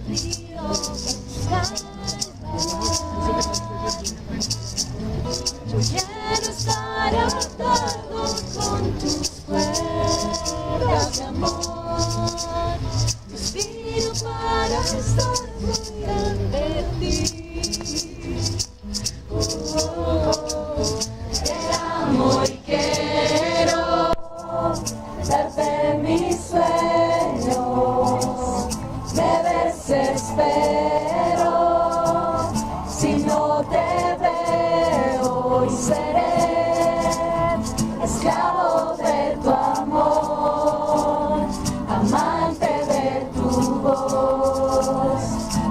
río buscando. Yo quiero estar atado con tus cuerdas de amor. Respiro para estar fuera de ti. Te amo y quiero darte mis sueños. Me desespero si no te veo y seré esclavo de tu amor, amante de tu voz.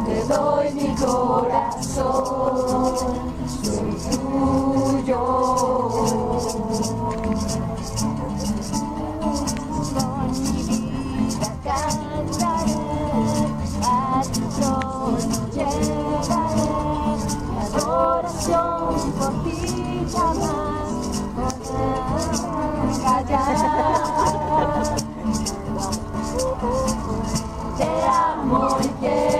Te doy mi corazón, soy tuyo. Con mi vida cantaré, a tu trono llegaré. Mi adoración por ti jamás podrá callar. Te amo y quiero